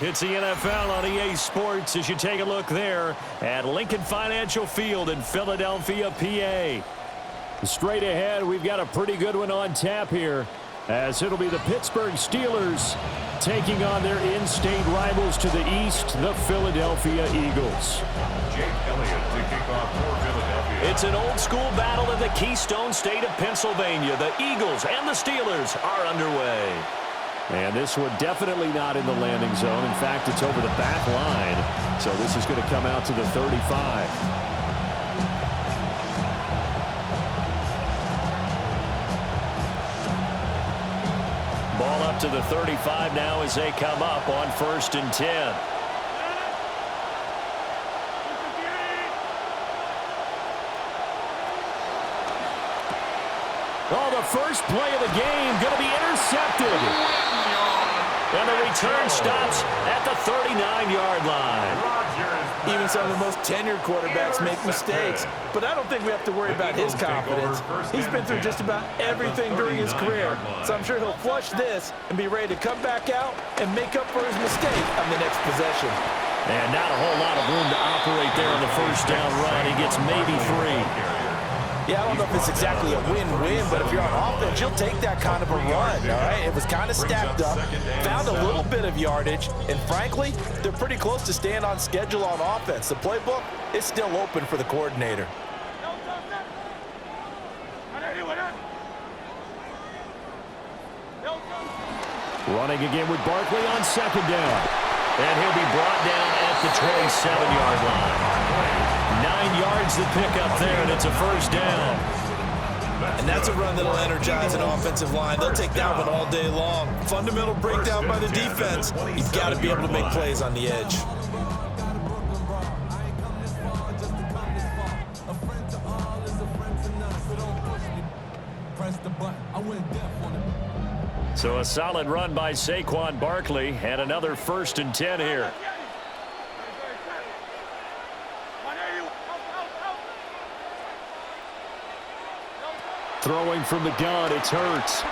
It's the NFL on EA Sports as you take a look there at Lincoln Financial Field in Philadelphia, PA. Straight ahead, we've got a pretty good one on tap here, as it'll be the Pittsburgh Steelers taking on their in-state rivals to the east, the Philadelphia Eagles. Jake Elliott to kick off for Philadelphia. It's an old-school battle in the Keystone State of Pennsylvania. The Eagles and the Steelers are underway. And this one definitely not in the landing zone. In fact, it's over the back line. So this is going to come out to the 35. Ball up to the 35 now as they come up on 1st and 10. Oh, the first play of the game going to be intercepted. And the return stops at the 39-yard line. Even some of the most tenured quarterbacks make mistakes, but I don't think we have to worry about his confidence. He's been through just about everything during his career, so I'm sure he'll flush this and be ready to come back out and make up for his mistake on the next possession. And not a whole lot of room to operate there on the first down run. He gets maybe 3. Yeah, I don't know if it's exactly a win-win, but if you're on offense, you'll take that kind of a run, all right? It was kind of stacked up, found a little bit of yardage, and frankly, they're pretty close to staying on schedule on offense. The playbook is still open for the coordinator. Running again with Barkley on 2nd down. And he'll be brought down at the 27-yard line. 9 yards to pick up there, and it's a first down. And that's a run that'll energize an offensive line. They'll take that one all day long. Fundamental breakdown by the defense. You've got to be able to make plays on the edge. So a solid run by Saquon Barkley, and another 1st and 10 here. Throwing from the gun, it's Hurts.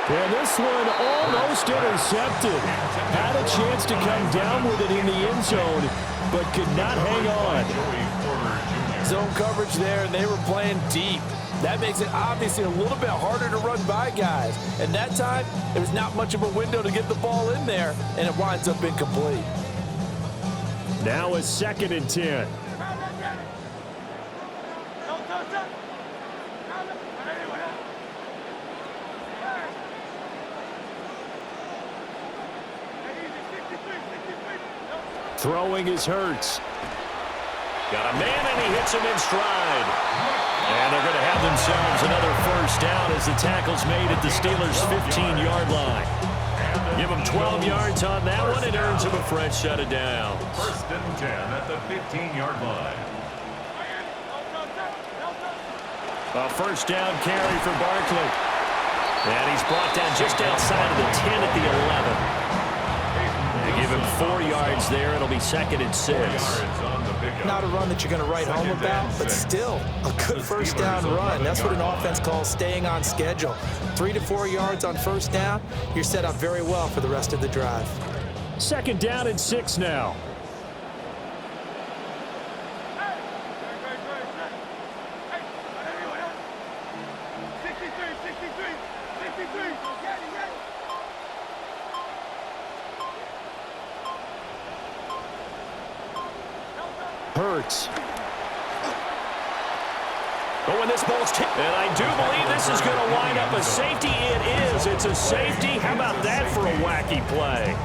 And this one almost intercepted. Had a chance to come down with it in the end zone, but could not hang on. Zone coverage there, and they were playing deep. That makes it obviously a little bit harder to run by guys. And that time, there was not much of a window to get the ball in there, and it winds up incomplete. Now a 2nd and 10. Throwing is Hurts. Got a man, and he hits him in stride. And they're going to have themselves another first down as the tackle's made at the Steelers' 15-yard line. Give them 12 yards on that one, and earns him a fresh set of downs. 1st and 10 at the 15-yard line. A first down carry for Barkley. And he's brought down just outside of the 10 at the 11. They give him 4 yards there. It'll be 2nd and 6. Not a run that you're going to write home about, but still a good first down run. That's what an offense calls staying on schedule. 3 to 4 yards on first down, you're set up very well for the rest of the drive. 2nd down and 6 now. Hurts. But when this ball's tipped, and I do believe this is going to wind up a safety. It is. It's a safety. How about that for a wacky play?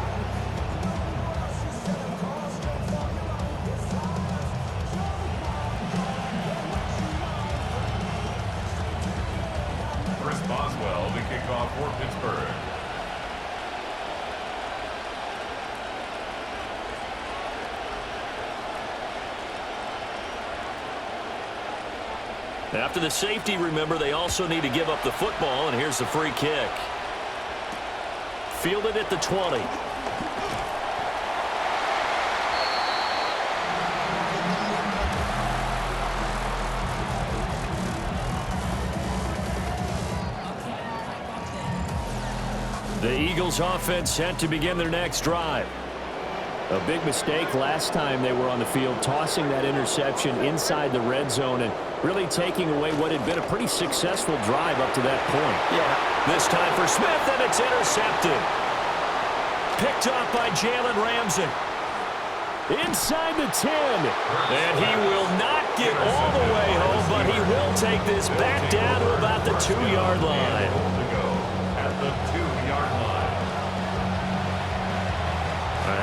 Chris Boswell to kick off for Pittsburgh. After the safety, remember, they also need to give up the football, and here's the free kick. Fielded at the 20. The Eagles offense set to begin their next drive. A big mistake last time they were on the field, tossing that interception inside the red zone and really taking away what had been a pretty successful drive up to that point. Yeah. This time for Smith, and it's intercepted. Picked off by Jalen Ramsey. Inside the 10. And he will not get all the way home, but he will take this back down to about the 2-yard line. At the 2-yard line.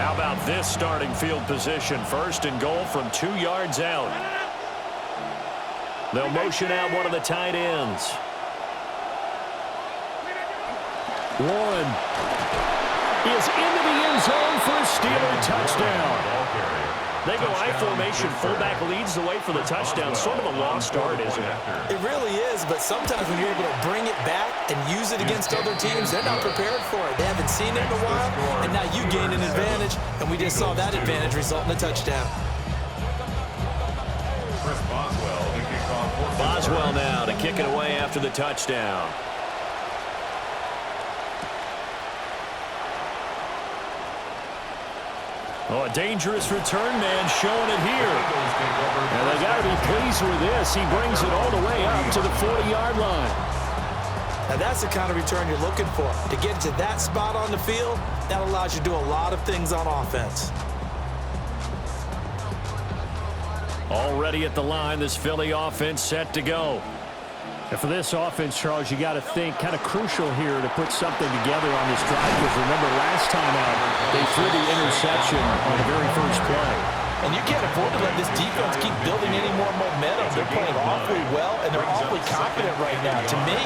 How about this starting field position? First and goal from 2 yards out. They'll motion out one of the tight ends. Warren is into the end zone for a Steeler touchdown. They go I formation, fullback leads the way for the touchdown. Sort of a lost start, isn't it? It really is, but sometimes when you're able to bring it back and use it against other teams, they're not prepared for it. They haven't seen it in a while, and now you gain an advantage, and we just saw that advantage result in a touchdown. Boswell now to kick it away after the touchdown. Oh, a dangerous return man showing it here. And they got to be pleased with this. He brings it all the way up to the 40-yard line. Now that's the kind of return you're looking for. To get to that spot on the field, that allows you to do a lot of things on offense. Already at the line, this Philly offense set to go. And for this offense, Charles, you got to think kind of crucial here to put something together on this drive, because remember last time out, they threw the interception on the very first play. And you can't afford to let this defense keep building any more momentum. They're playing awfully well, and they're awfully confident right now. To me,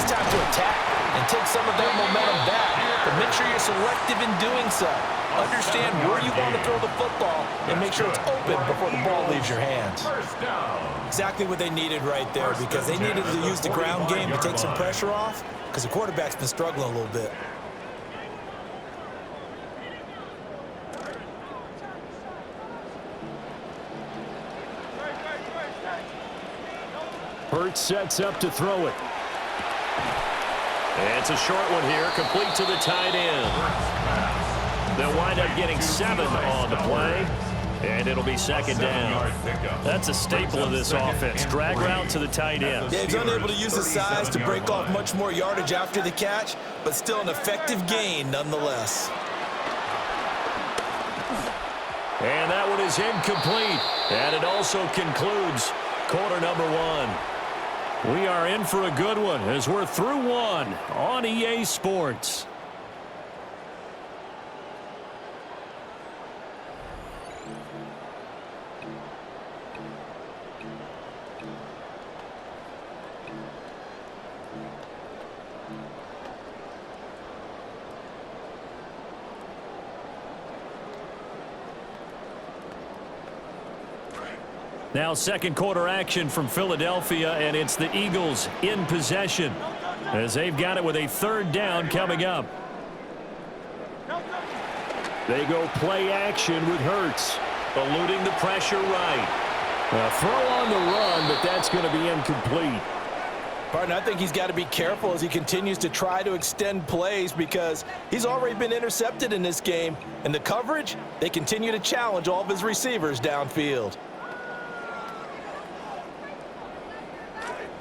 it's time to attack and take some of that momentum back, but make sure you're selective in doing so. Understand where you want to throw the football and make sure it's open before the ball leaves your hands. Exactly what they needed right there, because they needed to use the ground game to take some pressure off, because the quarterback's been struggling a little bit. Hurts sets up to throw it. And it's a short one here, complete to the tight end. They'll wind up getting 7 on the play, and it'll be second down. That's a staple of this offense. Drag route to the tight end. Yeah, he's unable to use his size to break off much more yardage after the catch, but still an effective gain nonetheless. And that one is incomplete. And it also concludes quarter number 1. We are in for a good one as we're through one on EA Sports. Now second quarter action from Philadelphia, and it's the Eagles in possession as they've got it with a third down coming up. They go play action with Hurts, eluding the pressure right. A throw on the run, but that's going to be incomplete. Partner, I think he's got to be careful as he continues to try to extend plays, because he's already been intercepted in this game. And the coverage, they continue to challenge all of his receivers downfield.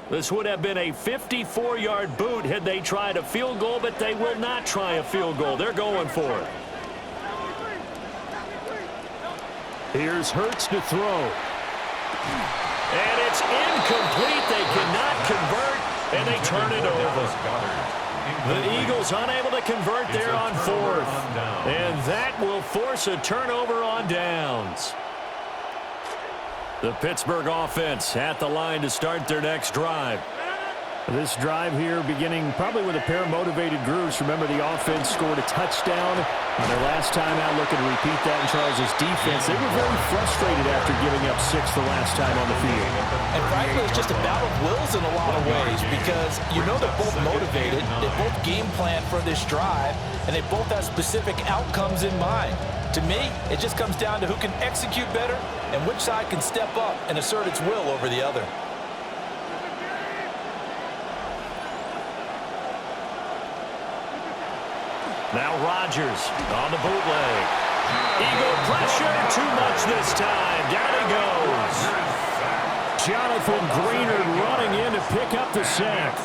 This would have been a 54-yard boot had they tried a field goal, but they will not try a field goal. They're going for it. Here's Hurts to throw. And it's incomplete. They cannot convert, and they turn it over. The Eagles unable to convert there on fourth. And that will force a turnover on downs. The Pittsburgh offense at the line to start their next drive. This drive here beginning probably with a pair of motivated groups. Remember, the offense scored a touchdown on their last time out. Looking to repeat that in Charles's defense. They were very frustrated after giving up 6 the last time on the field. And frankly, it's just a battle of wills in a lot of ways, because you know they're both motivated. They both game plan for this drive, and they both have specific outcomes in mind. To me, it just comes down to who can execute better and which side can step up and assert its will over the other. Now Rodgers on the bootleg. Eagle pressure, too much this time. Down he goes. Jonathan Greenard running in to pick up the sack.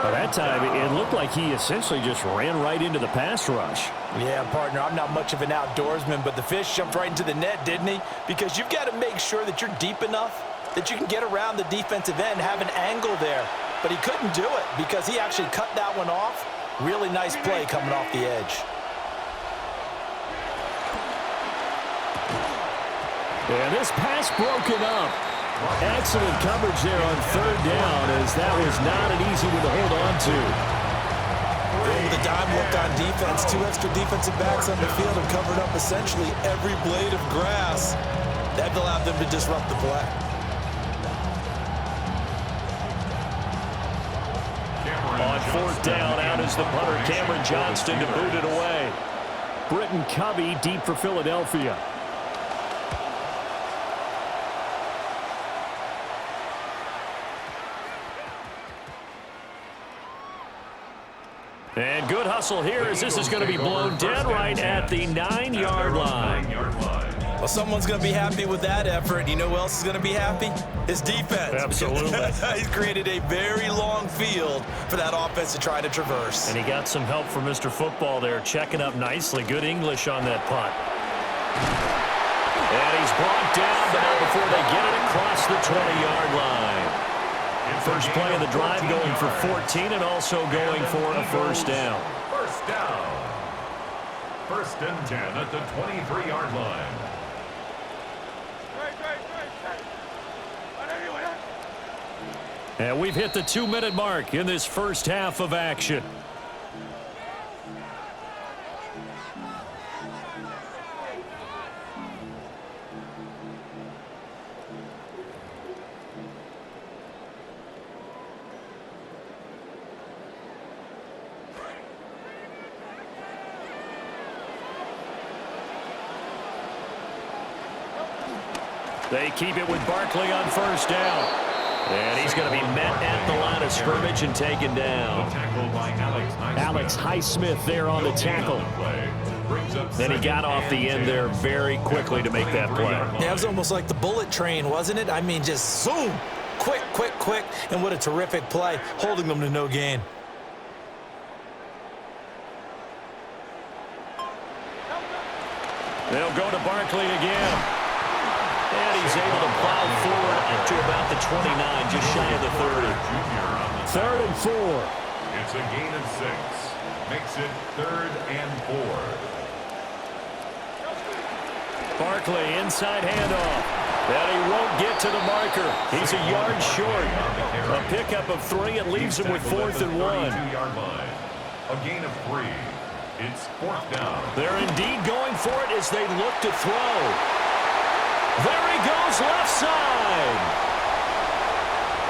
Well, that time, it looked like he essentially just ran right into the pass rush. Yeah, partner, I'm not much of an outdoorsman, but the fish jumped right into the net, didn't he? Because you've got to make sure that you're deep enough that you can get around the defensive end, have an angle there. But he couldn't do it because he actually cut that one off. Really nice play coming off the edge. And this pass broken up. Excellent coverage there on third down, as that was not an easy one to hold on to. With a dime look on defense, 2 extra defensive backs on the field have covered up essentially every blade of grass. That allowed them to disrupt the play. On fourth down, out is the punter, Cameron Johnston, to boot it away. Britton Covey deep for Philadelphia. And good hustle here as this is going to be blown dead right at the 9-yard line. Well, someone's going to be happy with that effort. You know who else is going to be happy? His defense. Absolutely. He's created a very long field for that offense to try to traverse. And he got some help from Mr. Football there, checking up nicely. Good English on that punt. And he's brought down, but not before they get it across the 20-yard line. First play of the drive going for 14 and also going for a first down. First down. First and 10 at the 23-yard line. And we've hit the 2-minute mark in this first half of action. They keep it with Barkley on first down. And he's going to be met at the line of scrimmage and taken down. Alex Highsmith there on the tackle. Then he got off the end there very quickly to make that play. Yeah, it was almost like the bullet train, wasn't it? I mean, just zoom, quick, quick, quick. And what a terrific play, holding them to no gain. They'll go to Barkley again. And he's able to plow forward up to about the 29, just shy of the 30. 3rd and 4. It's a gain of 6. Makes it 3rd and 4. Barkley, inside handoff. And he won't get to the marker. He's a yard short. A pickup of 3. It leaves him with 4th and 1. A gain of 3. It's 4th down. They're indeed going for it as they look to throw. There he goes, left side.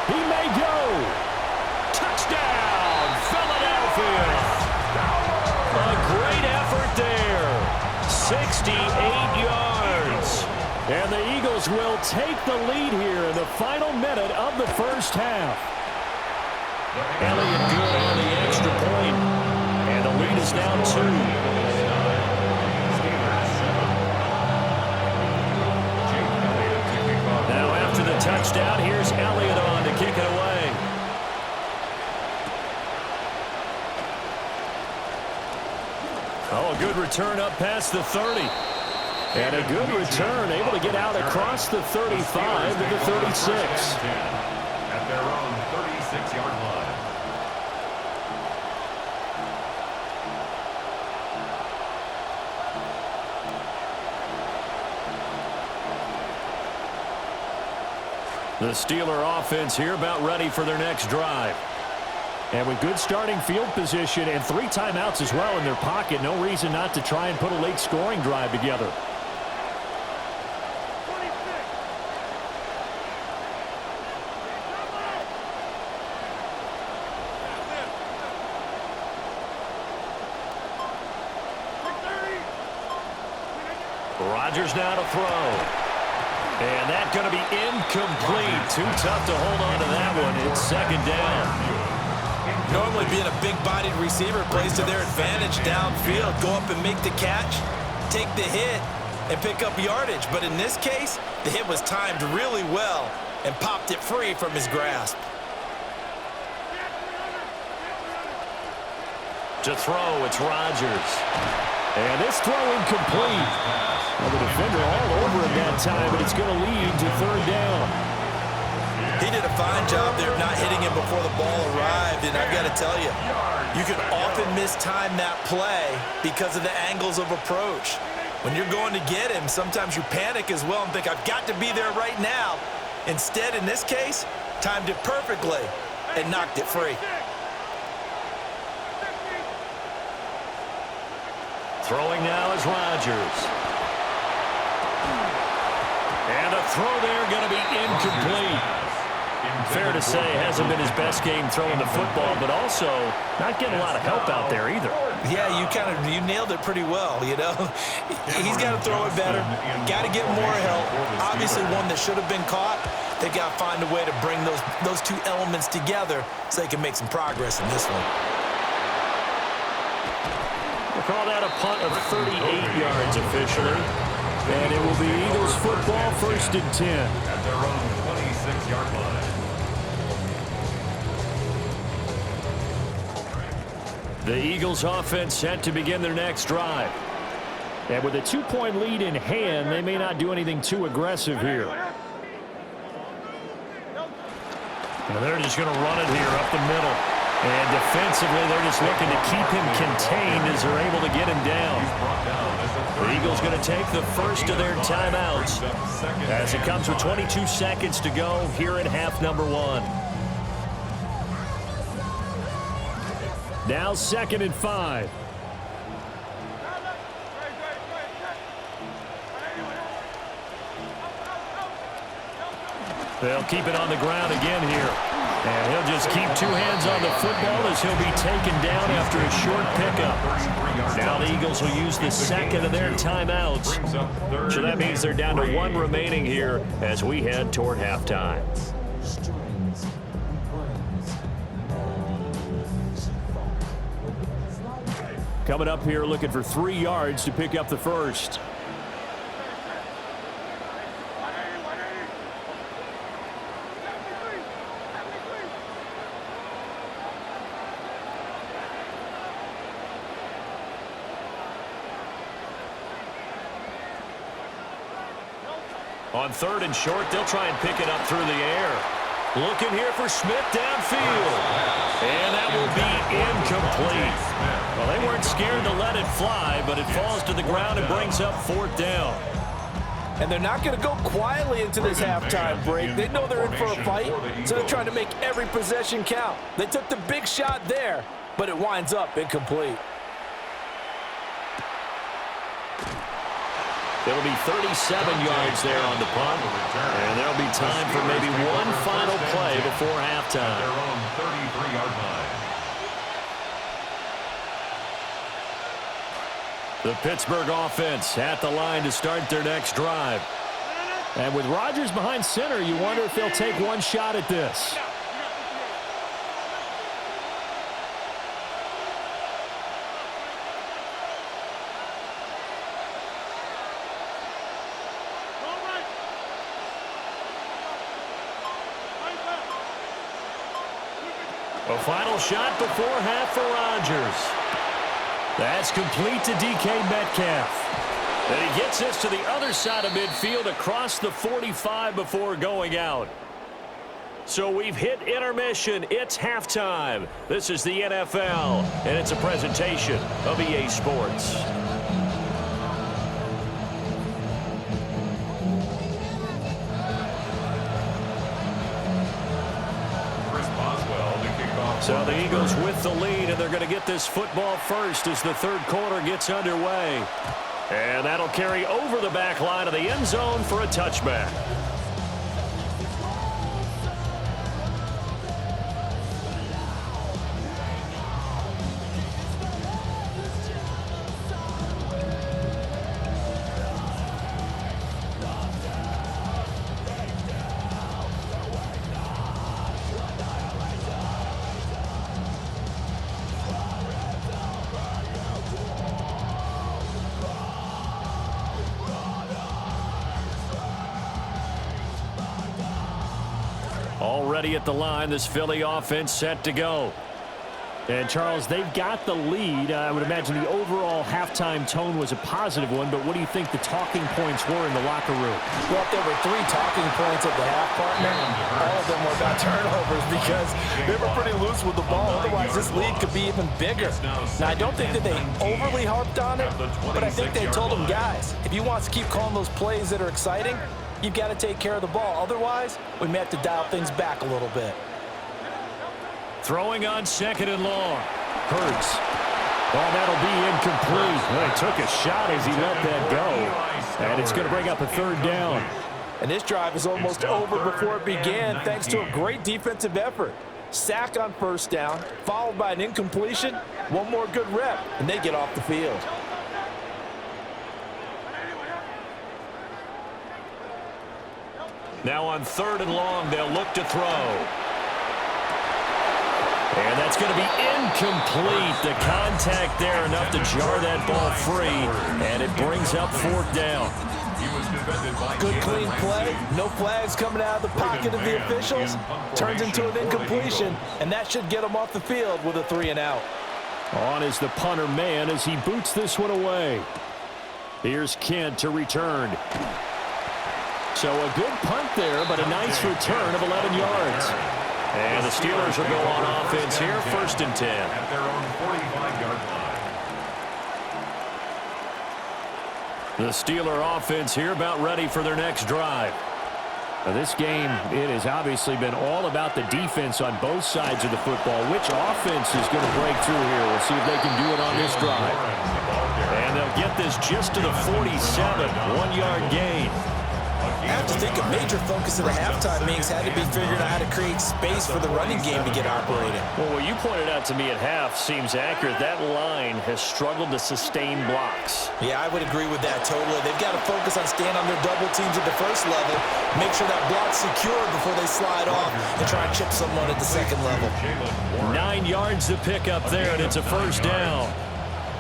He may go. Touchdown, Philadelphia. A great effort there. 68 yards. And the Eagles will take the lead here in the final minute of the first half. Elliott good on the extra point. And the lead is now 2. Touchdown. Here's Elliott on to kick it away. Oh, a good return up past the 30. And a good return, able to get out across the 35 to the 36. At their own 36-yard line. The Steeler offense here about ready for their next drive. And with good starting field position and 3 timeouts as well in their pocket, no reason not to try and put a late scoring drive together. Rodgers now to throw. And that's going to be incomplete. Too tough to hold on to that one. It's 2nd down. Normally being a big-bodied receiver plays to their advantage downfield. Go up and make the catch, take the hit, and pick up yardage. But in this case, the hit was timed really well and popped it free from his grasp. To throw, it's Rodgers. And this throw incomplete. Well, the defender all over him that time, but it's going to lead to third down. He did a fine job there of not hitting him before the ball arrived, and I've got to tell you, you can often mistime that play because of the angles of approach. When you're going to get him, sometimes you panic as well and think, I've got to be there right now. Instead, in this case, timed it perfectly and knocked it free. Throwing now is Rodgers. And a throw there going to be incomplete. Fair to say, hasn't been his best game throwing the football, but also not getting a lot of help out there either. Yeah, you nailed it pretty well, you know. He's got to throw it better, got to get more help. Obviously one that should have been caught. They've got to find a way to bring those two elements together so they can make some progress in this one. We'll call that a punt of 38 yards officially. And it will be Eagles football, 1st and 10. At their own 26-yard line. The Eagles offense set to begin their next drive. And with a 2-point lead in hand, they may not do anything too aggressive here. And they're just going to run it here up the middle. And defensively, they're just looking to keep him contained as they're able to get him down. The Eagles going to take the first of their timeouts as it comes with 22 seconds to go here in half number 1. Now 2nd and 5. They'll keep it on the ground again here. And he'll just keep 2 hands on the football as he'll be taken down after a short pickup. Now the Eagles will use the 2nd of their timeouts. So that means they're down to 1 remaining here as we head toward halftime. Coming up here looking for 3 yards to pick up the first. On 3rd and short, they'll try and pick it up through the air. Looking here for Smith downfield. And that will be incomplete. Well, they weren't scared to let it fly, but it falls to the ground and brings up 4th down. And they're not going to go quietly into this halftime break. They know they're in for a fight, so they're trying to make every possession count. They took the big shot there, but it winds up incomplete. It'll be 37 yards there on the punt. And there'll be time for maybe one final play before halftime. Their own 33-yard line. The Pittsburgh offense at the line to start their next drive. And with Rodgers behind center, you wonder if they'll take one shot at this. A final shot before half for Rodgers. That's complete to DK Metcalf. And he gets this to the other side of midfield across the 45 before going out. So we've hit intermission. It's halftime. This is the NFL, and it's a presentation of EA Sports. So the Eagles with the lead, and they're going to get this football first as the 3rd quarter gets underway. And that'll carry over the back line of the end zone for a touchback. ready at the line. This Philly offense set to go. And, Charles, they've got the lead. I would imagine the overall halftime tone was a positive one, but what do you think the talking points were in the locker room? Well, if there were 3 talking points at the half, partner, all of them were about turnovers because they were pretty loose with the ball. Otherwise, this lead could be even bigger. Now, I don't think that they overly harped on it, but I think they told them, guys, if you want to keep calling those plays that are exciting, you've got to take care of the ball. Otherwise, we may have to dial things back a little bit. Throwing on 2nd and long. Hurts. Oh, that'll be incomplete. Well, he took a shot as he let that go. And it's going to bring up a 3rd down. And this drive is almost over before it began thanks to a great defensive effort. Sack on 1st down, followed by an incompletion. One more good rep, and they get off the field. Now on 3rd and long, they'll look to throw. And that's going to be incomplete. The contact there enough to jar that ball free, and it brings up 4th down. Good clean play. No flags coming out of the pocket of the officials. Turns into an incompletion, and that should get them off the field with a 3 and out. On is the punter man as he boots this one away. Here's Kent to return. So a good punt there, but a nice return of 11 yards. And the Steelers will go on offense here, 1st and 10. At their own 45-yard line. The Steeler offense here about ready for their next drive. Now this game, it has obviously been all about the defense on both sides of the football. Which offense is going to break through here? We'll see if they can do it on this drive. And they'll get this just to the 47, 1-yard gain. I have to think a major focus of the halftime meetings had to be figuring out how to create space for the running game to get operating. Well, what you pointed out to me at half seems accurate. That line has struggled to sustain blocks. Yeah, I would agree with that totally. They've got to focus on staying on their double teams at the 1st level, make sure that block's secure before they slide off and try and chip someone at the 2nd level. 9 yards to pick up there, and it's a 1st down.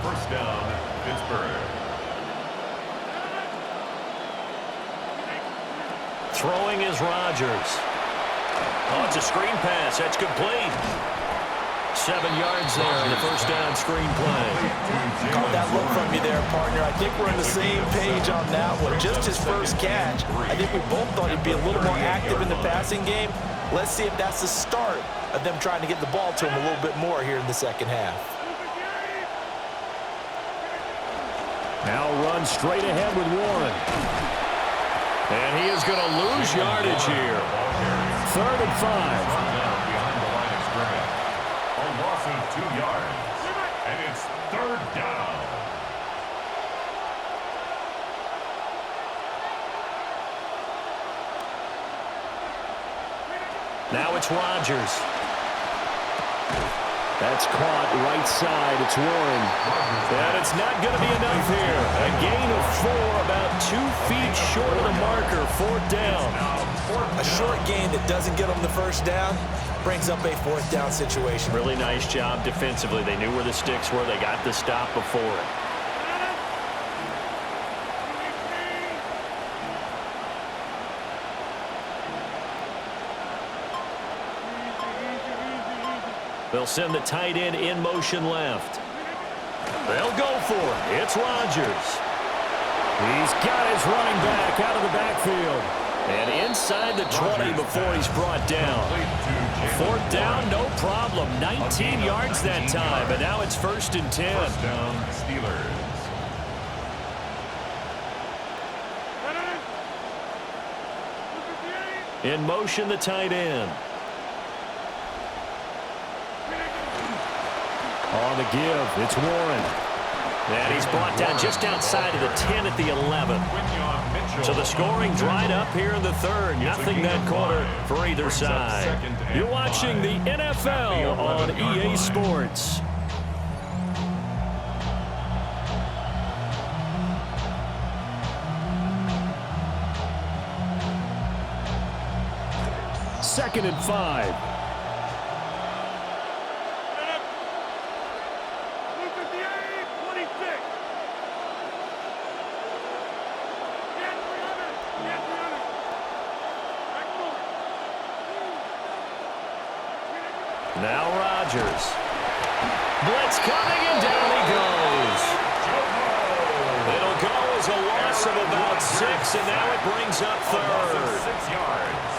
1st down, Pittsburgh. Throwing is Rodgers. Oh, it's a screen pass. That's complete. 7 yards there in the 1st down screen play. Caught that look from you there, partner. I think we're on the same page on that one. Just his 1st catch. I think we both thought he'd be a little more active in the passing game. Let's see if that's the start of them trying to get the ball to him a little bit more here in the 2nd half. Now run straight ahead with Warren. And he is going to lose yardage here. 3rd and 5. Behind the line of scrimmage. A loss of 2 yards. And it's 3rd down. Now it's Rodgers. That's caught right side. It's Warren. And it's not going to be enough here. A gain of 4, about 2 feet short of the marker. 4th down. A short gain that doesn't get them the 1st down brings up a 4th down situation. Really nice job defensively. They knew where the sticks were. They got the stop before it. They'll send the tight end in motion left. They'll go for it. It's Rodgers. He's got his running back out of the backfield. And inside the 20 before he's brought down. 4th down, no problem. 19 yards that time, but now it's 1st and 10. 1st down, Steelers. In motion, the tight end. On the give, it's Warren. And he's brought down just outside of the 10 at the 11. So the scoring dried up here in the 3rd. Nothing that quarter for either side. You're watching the NFL on EA Sports. Second and 5. Now Rodgers. Blitz coming, and down he goes. It'll go as a loss of about 6, and now it brings up third. 6 yards.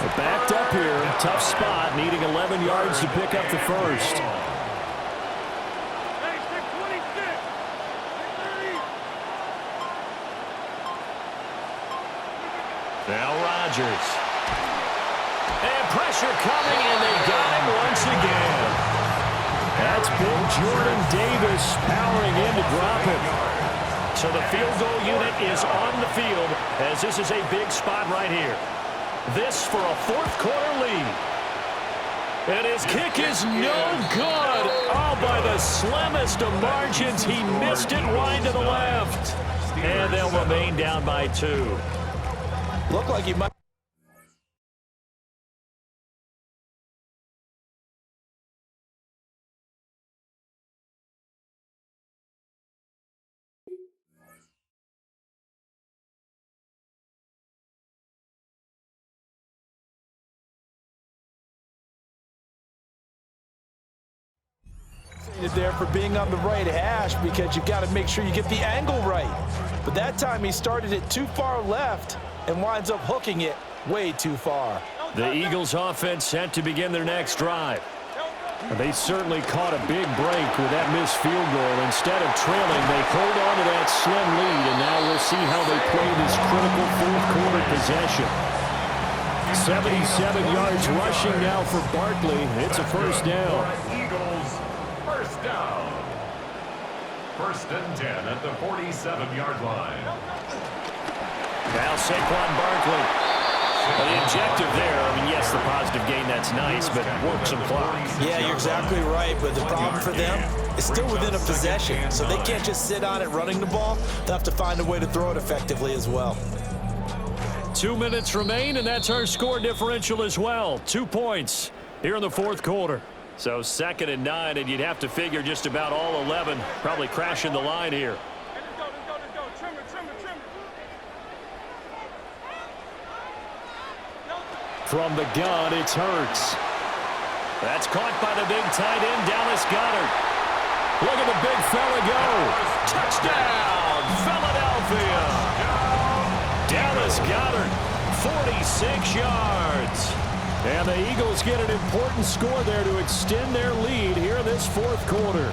They're backed up here. Tough spot, needing 11 yards to pick up the first. Now Rodgers. And pressure coming, and they got him once again. That's big Jordan Davis powering in to drop him. So the field goal unit is on the field, as this is a big spot right here. This for a fourth-quarter lead. And his kick is no good. Oh, by the slimmest of margins, he missed it wide to the left. And they'll remain down by 2. Looked like he might. There for being on the right hash, because you got to make sure you get the angle right. But that time he started it too far left and winds up hooking it way too far. The Eagles offense set to begin their next drive. They certainly caught a big break with that missed field goal. Instead of trailing, they hold on to that slim lead, and now we'll see how they play this critical fourth-quarter possession. 77 yards rushing now for Barkley. It's a first down. Eagles, first down. First and 10 at the 47-yard line. Now Saquon Barkley. Well, the objective there, I mean, yes, the positive gain, that's nice, but work some clock. Yeah, you're exactly right, but the problem for them is still within a possession, so they can't just sit on it running the ball. They'll have to find a way to throw it effectively as well. 2 minutes remain, and that's our score differential as well. 2 points here in the fourth quarter. So 2nd and 9, and you'd have to figure just about all 11 probably crashing the line here. From the gun, it's Hurts. That's caught by the big tight end, Dallas Goedert. Look at the big fella go. Touchdown, Philadelphia. Dallas Goedert, 46 yards. And the Eagles get an important score there to extend their lead here in this fourth quarter.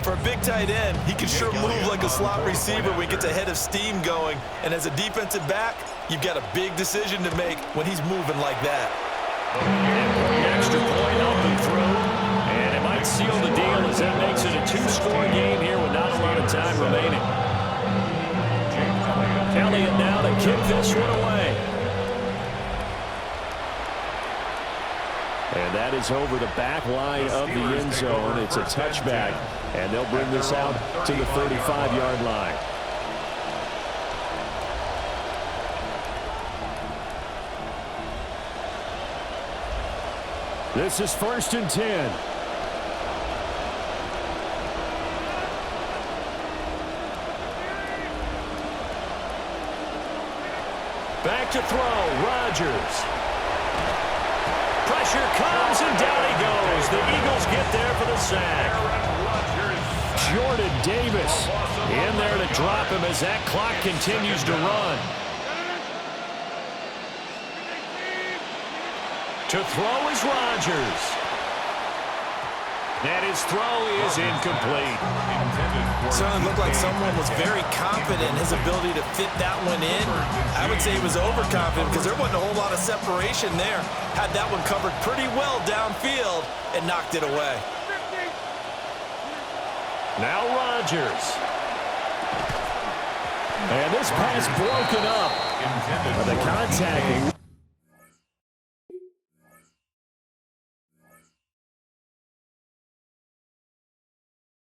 For a big tight end, he can sure move like a slot receiver when he gets a head of steam going. And as a defensive back, you've got a big decision to make when he's moving like that. And extra point up and through. And it might seal the deal as that makes it a 2-score game here with not a lot of time remaining. Elliott now to kick this one away. And that is over the back line of the end zone. It's a touchback, and they'll bring this out to the 35-yard line. This is 1st and 10. Back to throw, Rodgers. Pressure comes, and down he goes. The Eagles get there for the sack. Jordan Davis in there to drop him as that clock continues to run. To throw is Rodgers. And his throw is incomplete. It certainly looked like someone was very confident in his ability to fit that one in. I would say he was overconfident because there wasn't a whole lot of separation there. Had that one covered pretty well downfield and knocked it away. Now Rodgers. And this pass broken up. The contact